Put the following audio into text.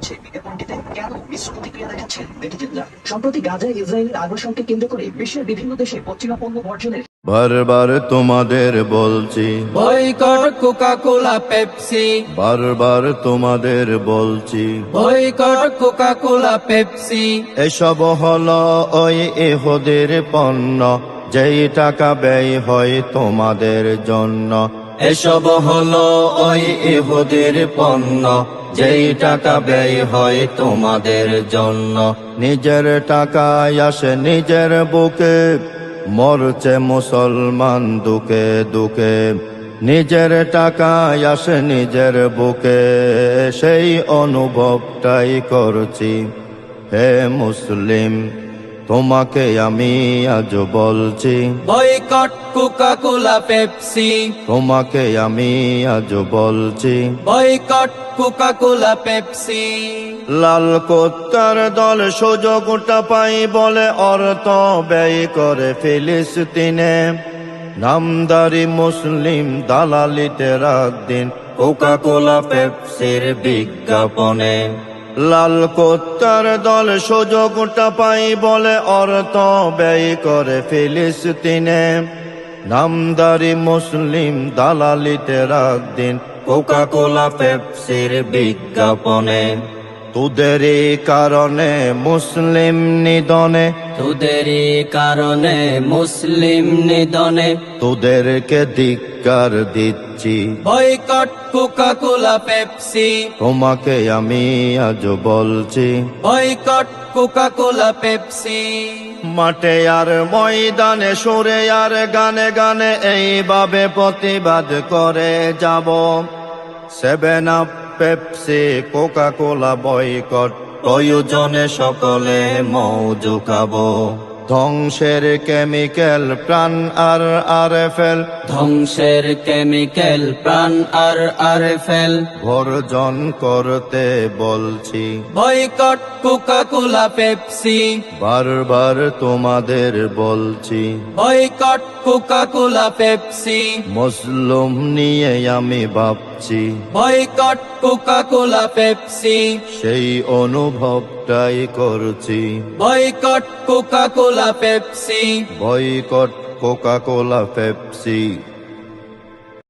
হচ্ছে বিজ্ঞাপনটিতে কেন মিশ্র প্রতিক্রিয়া দেখাচ্ছেন নেটিজেনরা? সম্প্রতি গাজায় ইসরায়েলের আগ্রাসনকে কেন্দ্র করে বিশ্বের বিভিন্ন দেশে পশ্চিমা পণ্য বর্জনের বারবার তোমাদের বলছি, বয়কট কোকা কোলা পেপসি, বারবার তোমাদের বলছি, বয়কট কোকা কোলা পেপসি। এসব হলো ওই ইহুদির পণ্য, যেই টাকা ব্যয় হয় তোমাদের জন্য। এসব হলো ওই ইহুদির পণ্য, যেই টাকা ব্যয় হয় তোমাদের জন্য। নিজের টাকায় আসে নিজের বুকে, মরছে মুসলমান দুকে দুকে। নিজের টাকায় আসে নিজের বুকে, সেই অনুভবটাই করছি। হে মুসলিম, তোমাকে আমি আজ বলছি, বয়কট কোকা কোলা পেপসি, তোমাকে আমি আজ বলছি। Boycott Coca Cola Pepsi. লাল কুত্তার দল সুযোগটা পাই বলে অর্থ ব্যয় করে ফিলিস্তিনে। নামদারি মুসলিম দালালিতে রাত দিন কোকা কোলা পেপসির বিজ্ঞাপনে। লাল কুত্তার দল সুযোগটা পাই বলে অর্থ ব্যয় করে ফিলিস্তিনে। নামদারি মুসলিম দালালিতে রাত দিন কোকা কোলা পেপসির বিজ্ঞাপনে। তোদেরই কারণে মুসলিম নিধনে, তোদেরই কারণে মুসলিম নিধনে। তোদেরকে ধিক্কার দিচ্ছি, বয়কট কোকা কোলা পেপসি, তোমাকে আমি আজ বলছি। Boycott Coca Cola Pepsi. মাঠে আর ময়দানে সুরে আর গানে গানে এইভাবে প্রতিবাদ করে যাব। 7 up, Pepsi, Coca Cola boycott, প্রয়োজনে সকলে মৌজু খাবো। ধ্বংসের কেমিক্যাল প্রাণ আর ফেল, ধ্বংসের কেমিক্যাল প্রাণ আর ফেল। বর্জন করতে বলছি। বয়কট কোকা কোলা পেপসি, বারবার তোমাদের বলছি। Boycott Coca Cola Pepsi. মুসলিম নিয়ে আমি ভাবছি, বয়কট কোকা কোলা পেপসি, সেই অনুভবটাই করছি। Boycott Coca Cola Pepsi. Boycott Coca Cola Pepsi.